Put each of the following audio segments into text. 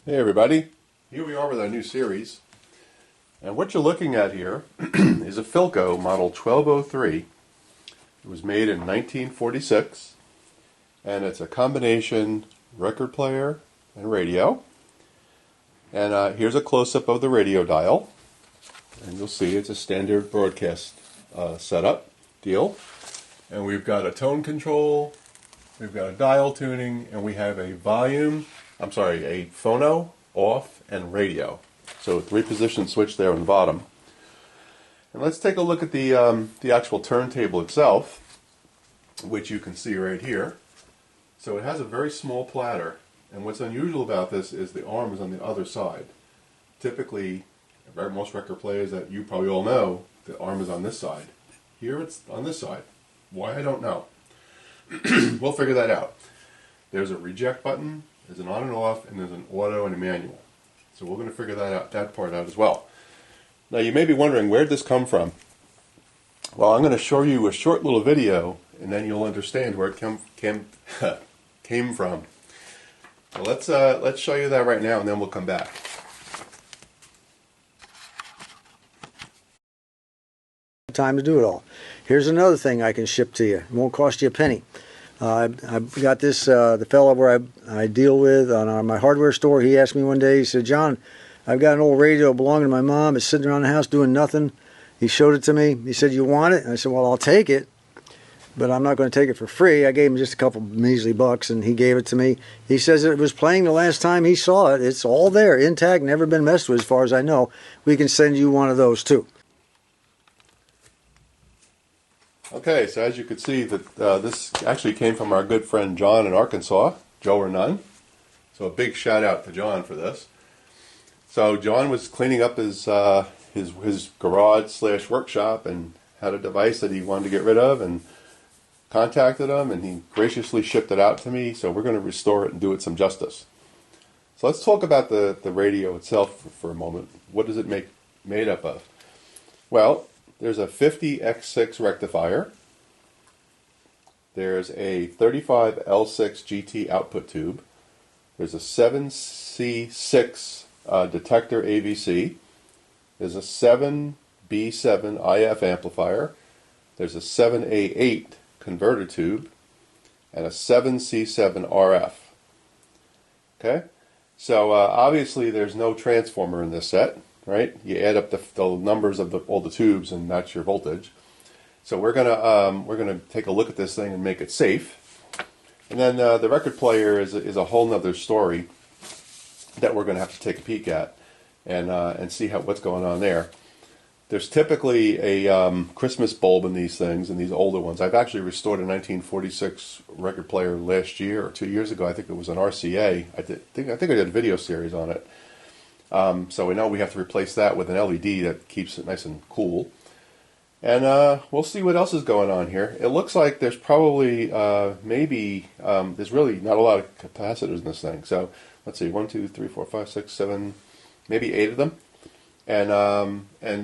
Hey everybody, here we are with our new series, and what you're looking at here is a Philco model 1203. It was made in 1946, and it's a combination record player and radio. And here's a close-up of the radio dial, and you'll see it's a standard broadcast setup deal. And we've got a tone control, we've got a dial tuning, and we have a a phono, off, and radio. So 3-position switch there on the bottom. And let's take a look at the actual turntable itself, which you can see right here. So it has a very small platter, and what's unusual about this is the arm is on the other side. Typically, most record players that you probably all know, the arm is on this side. Here it's on this side. Why, I don't know. We'll figure that out. There's a reject button, there's an on and off, and there's an auto and a manual. So we're going to figure that part out as well. Now you may be wondering, where did this come from? Well, I'm going to show you a short little video, and then you'll understand where it came from. So let's show you that right now, and then we'll come back. Time to do it all. Here's another thing I can ship to you. It won't cost you a penny. I got this, the fellow where I deal with on my hardware store, he asked me one day, he said, "John, I've got an old radio belonging to my mom. It's sitting around the house doing nothing." He showed it to me. He said, "You want it?" And I said, "Well, I'll take it, but I'm not going to take it for free." I gave him just a couple measly bucks, and he gave it to me. He says it was playing the last time he saw it. It's all there, intact, never been messed with as far as I know. We can send you one of those too. Okay, so as you can see, that this actually came from our good friend John in Arkansas, Joe or None. So a big shout out to John for this. So John was cleaning up his garage / workshop and had a device that he wanted to get rid of, and contacted him, and he graciously shipped it out to me. So we're going to restore it and do it some justice. So let's talk about the radio itself for a moment. What does it made up of? Well, there's a 50X6 rectifier. There's a 35L6 GT output tube. There's a 7C6 detector AVC. There's a 7B7 IF amplifier. There's a 7A8 converter tube. And a 7C7 RF. Okay? So obviously there's no transformer in this set. Right? You add up the numbers of all the tubes, and that's your voltage. So we're gonna take a look at this thing and make it safe. And then the record player is a whole nother story that we're gonna have to take a peek at and see what's going on there. There's typically a Christmas bulb in these things, in these older ones. I've actually restored a 1946 record player last year or 2 years ago. I think it was an RCA. I think I did a video series on it. So we know we have to replace that with an LED that keeps it nice and cool. And we'll see what else is going on here. It looks like there's probably, there's really not a lot of capacitors in this thing. So let's see, 1, 2, 3, 4, 5, 6, 7, maybe 8 of them. And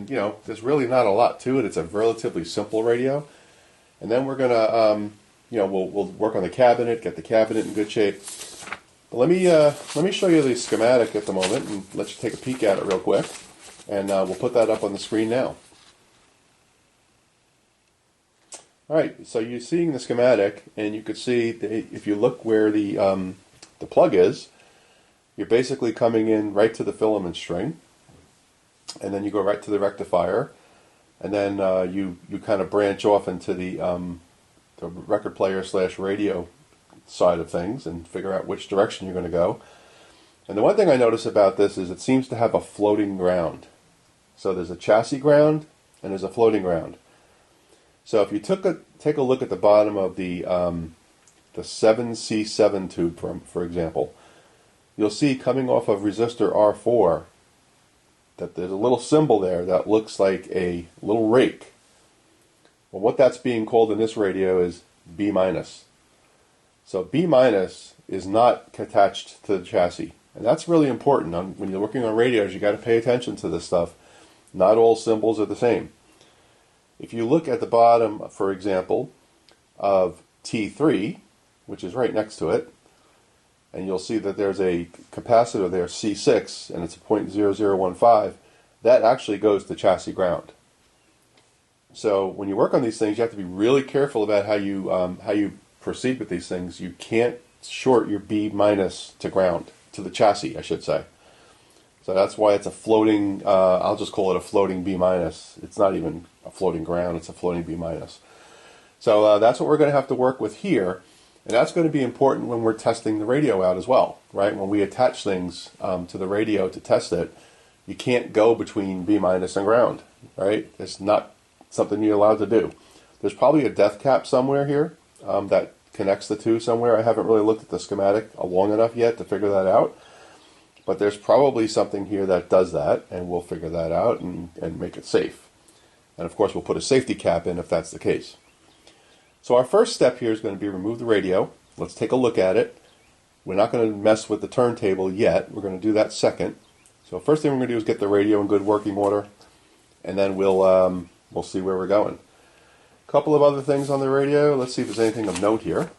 you know, there's really not a lot to it. It's a relatively simple radio. And then we're going to, we'll work on the cabinet, get the cabinet in good shape. Let me show you the schematic at the moment and let you take a peek at it real quick, and we'll put that up on the screen now. Alright, so you're seeing the schematic, and you could see if you look where the plug is, you're basically coming in right to the filament string, and then you go right to the rectifier, and then you kind of branch off into the record player / radio side of things and figure out which direction you're going to go. And the one thing I notice about this is it seems to have a floating ground. So there's a chassis ground and there's a floating ground. So if you take a look at the bottom of the 7C7 tube, for example, you'll see coming off of resistor R4 that there's a little symbol there that looks like a little rake. Well, what that's being called in this radio is B-. So B- is not attached to the chassis, and that's really important. When you're working on radios, you got to pay attention to this stuff. Not all symbols are the same. If you look at the bottom, for example, of T3, which is right next to it, and you'll see that there's a capacitor there, C6, and it's a 0.0015, that actually goes to chassis ground. So when you work on these things, you have to be really careful about how you proceed with these things. You can't short your B minus to ground, to the chassis, I should say. So that's why it's a floating, I'll just call it a floating B minus. It's not even a floating ground, it's a floating B minus. So that's what we're going to have to work with here. And that's going to be important when we're testing the radio out as well, right? When we attach things to the radio to test it, you can't go between B minus and ground, right? It's not something you're allowed to do. There's probably a depth cap somewhere here that connects the two somewhere. I haven't really looked at the schematic long enough yet to figure that out. But there's probably something here that does that, and we'll figure that out and make it safe. And of course, we'll put a safety cap in if that's the case. So our first step here is going to be remove the radio. Let's take a look at it. We're not going to mess with the turntable yet. We're going to do that second. So first thing we're going to do is get the radio in good working order, and then we'll see where we're going. A couple of other things on the radio. Let's see if there's anything of note here.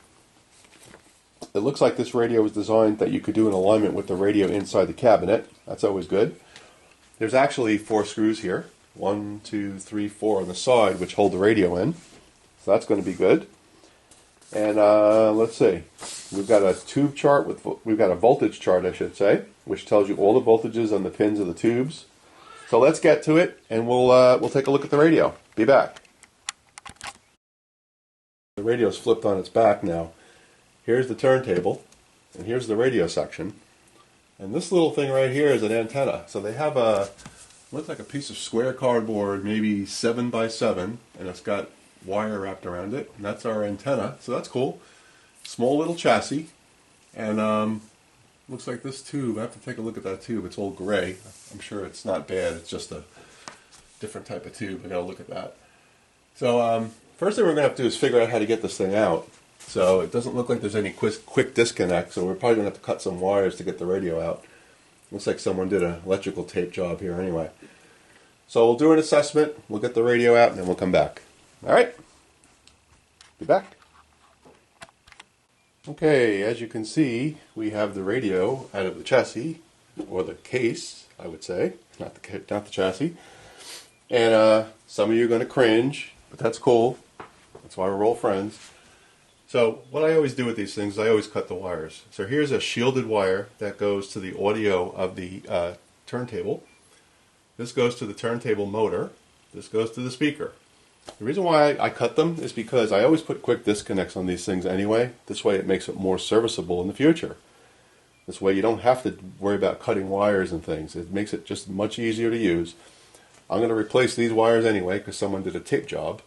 It looks like this radio was designed that you could do an alignment with the radio inside the cabinet. That's always good. There's actually 4 screws here. 1, 2, 3, 4 on the side, which hold the radio in. So that's going to be good. And let's see. We've got a tube chart we've got a voltage chart, I should say, which tells you all the voltages on the pins of the tubes. So let's get to it, and we'll take a look at the radio. Be back. The radio's flipped on its back now. Here's the turntable, and here's the radio section. And this little thing right here is an antenna. So they have looks like a piece of square cardboard, maybe 7 by 7, and it's got wire wrapped around it. And that's our antenna, so that's cool. Small little chassis, and looks like this tube. I have to take a look at that tube. It's all gray. I'm sure it's not bad. It's just a different type of tube. I gotta look at that. So first thing we're gonna have to do is figure out how to get this thing out. So it doesn't look like there's any quick disconnect, so we're probably going to have to cut some wires to get the radio out. Looks like someone did an electrical tape job here anyway. So we'll do an assessment, we'll get the radio out, and then we'll come back. Alright? Be back. Okay, as you can see, we have the radio out of the chassis, or the case, I would say, not the chassis. And some of you are going to cringe, but that's cool. That's why we're all friends. So what I always do with these things is I always cut the wires. So here's a shielded wire that goes to the audio of the turntable. This goes to the turntable motor. This goes to the speaker. The reason why I cut them is because I always put quick disconnects on these things anyway. This way it makes it more serviceable in the future. This way you don't have to worry about cutting wires and things. It makes it just much easier to use. I'm going to replace these wires anyway because someone did a tape job.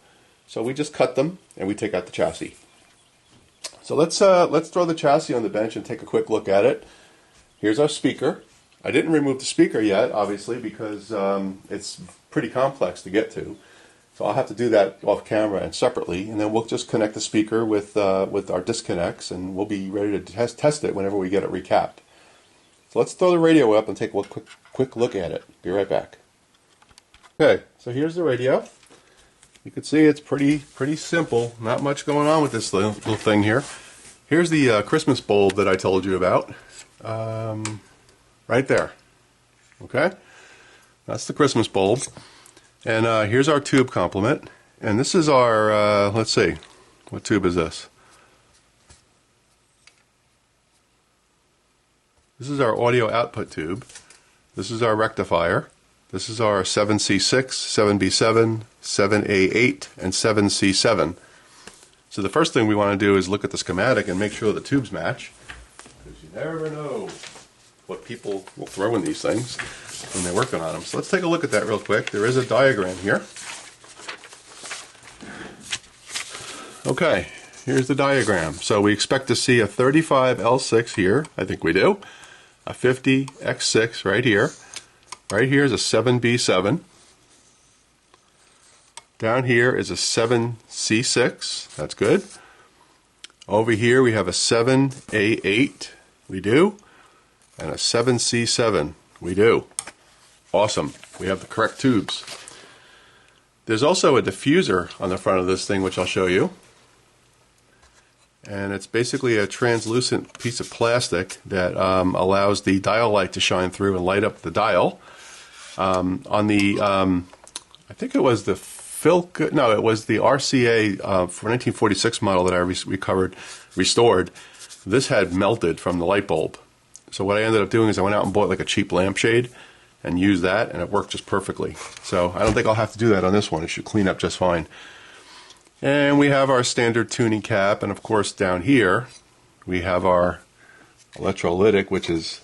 So we just cut them and we take out the chassis. So let's throw the chassis on the bench and take a quick look at it. Here's our speaker. I didn't remove the speaker yet, obviously, because it's pretty complex to get to. So I'll have to do that off camera and separately, and then we'll just connect the speaker with our disconnects, and we'll be ready to test it whenever we get it recapped. So let's throw the radio up and take a quick look at it. Be right back. Okay, so here's the radio. You can see it's pretty simple. Not much going on with this little thing here. Here's the Christmas bulb that I told you about. Right there. Okay? That's the Christmas bulb. And here's our tube complement. And this is our, let's see, what tube is this? This is our audio output tube. This is our rectifier. This is our 7C6, 7B7, 7A8, and 7C7. So the first thing we want to do is look at the schematic and make sure the tubes match. Because you never know what people will throw in these things when they're working on them. So let's take a look at that real quick. There is a diagram here. Okay, here's the diagram. So we expect to see a 35L6 here. I think we do. A 50X6 right here. Right here is a 7B7. Down here is a 7C6. That's good. Over here we have a 7A8. We do. And a 7C7. We do. Awesome. We have the correct tubes. There's also a diffuser on the front of this thing, which I'll show you. and it's basically a translucent piece of plastic that allows the dial light to shine through and light up the dial. On the, I think it was the Philco, no, it was the RCA for 1946 model that I restored. This had melted from the light bulb. So what I ended up doing is I went out and bought like a cheap lampshade and used that, and it worked just perfectly. So I don't think I'll have to do that on this one. It should clean up just fine. And we have our standard tuning cap, and of course down here we have our electrolytic, which has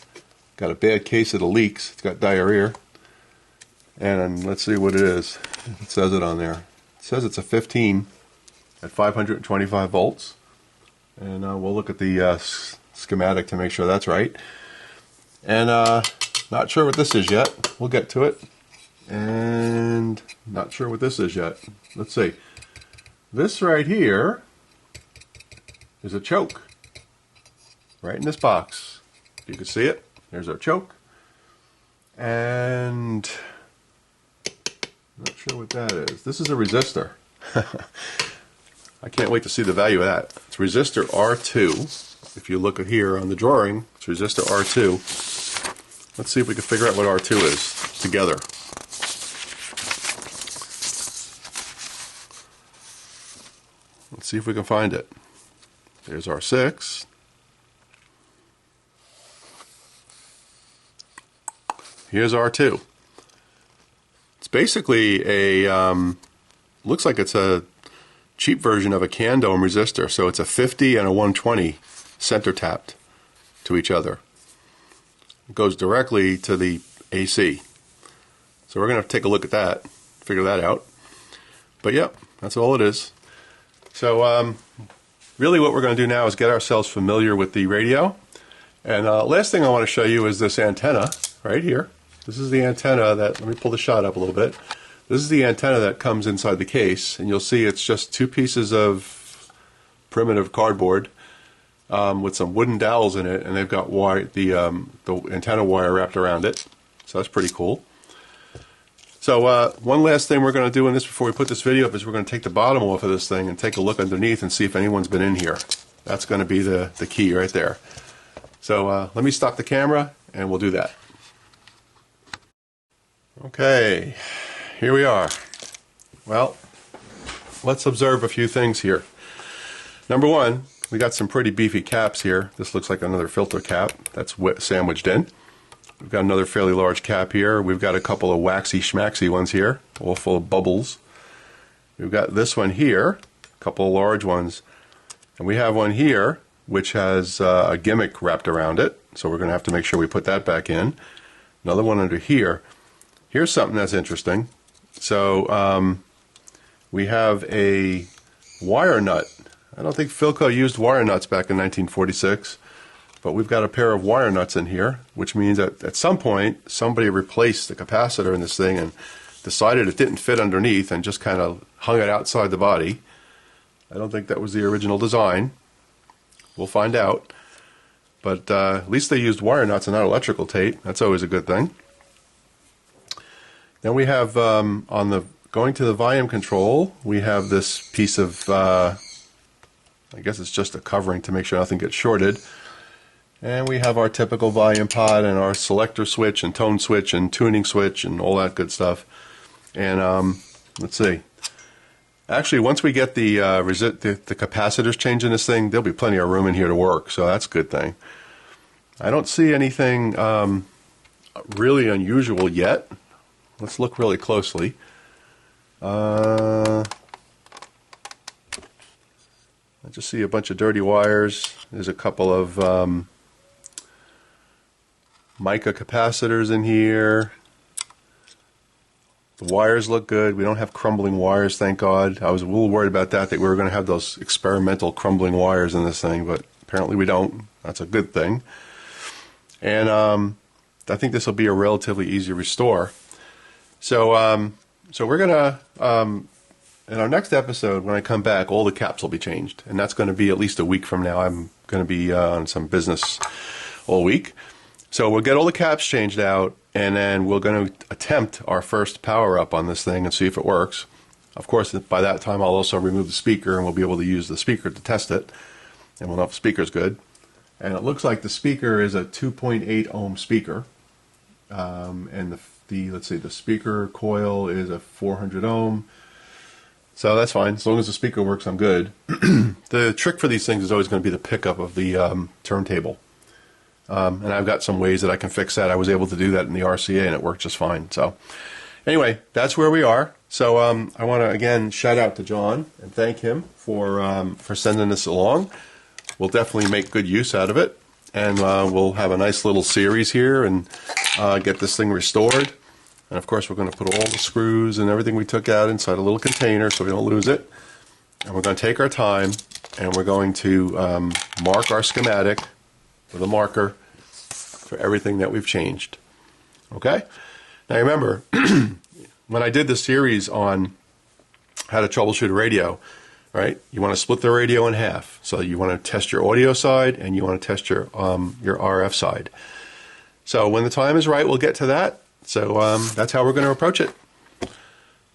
got a bad case of the leaks. It's got diarrhea. And let's see what it is. It says it on there. It says it's a 15 at 525 volts. And we'll look at the schematic to make sure that's right. And not sure what this is yet. We'll get to it. And not sure what this is yet. Let's see. This right here is a choke. Right in this box. You can see it. There's our choke. And not sure what that is. This is a resistor. I can't wait to see the value of that. It's resistor R2. If you look at here on the drawing, it's resistor R2. Let's see if we can figure out what R2 is together. Let's see if we can find it. There's R6. Here's R2. It's basically a, looks like it's a cheap version of a can dome resistor. So it's a 50 and a 120 center tapped to each other. It goes directly to the AC. So we're going to take a look at that, figure that out. But yep, that's all it is. So really what we're going to do now is get ourselves familiar with the radio. And last thing I want to show you is this antenna right here. This is the antenna that, let me pull the shot up a little bit. This is the antenna that comes inside the case, and you'll see it's just two pieces of primitive cardboard with some wooden dowels in it, and they've got wire, the antenna wire wrapped around it. So that's pretty cool. So one last thing we're going to do in this before we put this video up is we're going to take the bottom off of this thing and take a look underneath and see if anyone's been in here. That's going to be the key right there. So let me stop the camera and we'll do that. Okay, here we are. Well, let's observe a few things here. Number one, we got some pretty beefy caps here. This looks like another filter cap that's sandwiched in. We've got another fairly large cap here. We've got a couple of waxy schmaxy ones here, all full of bubbles. We've got this one here, a couple of large ones. And we have one here which has a gimmick wrapped around it. So we're going to have to make sure we put that back in. Another one under here. Here's something that's interesting. So we have a wire nut. I don't think Philco used wire nuts back in 1946. But we've got a pair of wire nuts in here, which means that at some point somebody replaced the capacitor in this thing and decided it didn't fit underneath and just kind of hung it outside the body. I don't think that was the original design. We'll find out. But at least they used wire nuts and not electrical tape. That's always a good thing. Then we have on the going to the volume control, we have this piece of I guess it's just a covering to make sure nothing gets shorted. And we have our typical volume pod and our selector switch and tone switch and tuning switch and all that good stuff. And let's see. Actually, once we get the capacitors changed in this thing, there'll be plenty of room in here to work. So that's a good thing. I don't see anything really unusual yet. Let's look really closely. I just see a bunch of dirty wires. There's a couple of mica capacitors in here. The wires look good. We don't have crumbling wires, thank God. I was a little worried about that we were going to have those experimental crumbling wires in this thing, but apparently we don't. That's a good thing. And I think this will be a relatively easy restore. So so we're going to, in our next episode, when I come back, all the caps will be changed. And that's going to be at least a week from now. I'm going to be on some business all week. So we'll get all the caps changed out, and then we're going to attempt our first power-up on this thing and see if it works. Of course, by that time, I'll also remove the speaker, and we'll be able to use the speaker to test it. and we'll know if the speaker's good. And it looks like the speaker is a 2.8 ohm speaker, and let's see, the speaker coil is a 400 ohm. So that's fine. As long as the speaker works, I'm good. The trick for these things is always going to be the pickup of the turntable. And I've got some ways that I can fix that. I was able to do that in the RCA, and it worked just fine. So anyway, that's where we are. So I want to, again, shout out to John and thank him for sending this along. We'll definitely make good use out of it. And we'll have a nice little series here and get this thing restored. And of course, we're going to put all the screws and everything we took out inside a little container so we don't lose it. And we're going to take our time and we're going to mark our schematic with a marker for everything that we've changed. Okay? Now remember, when I did the series on how to troubleshoot a radio, right? You want to split the radio in half. So you want to test your audio side and you want to test your RF side. So when the time is right, we'll get to that. So that's how we're going to approach it.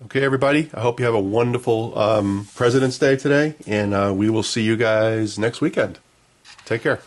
Okay, everybody. I hope you have a wonderful President's Day today, and we will see you guys next weekend. Take care.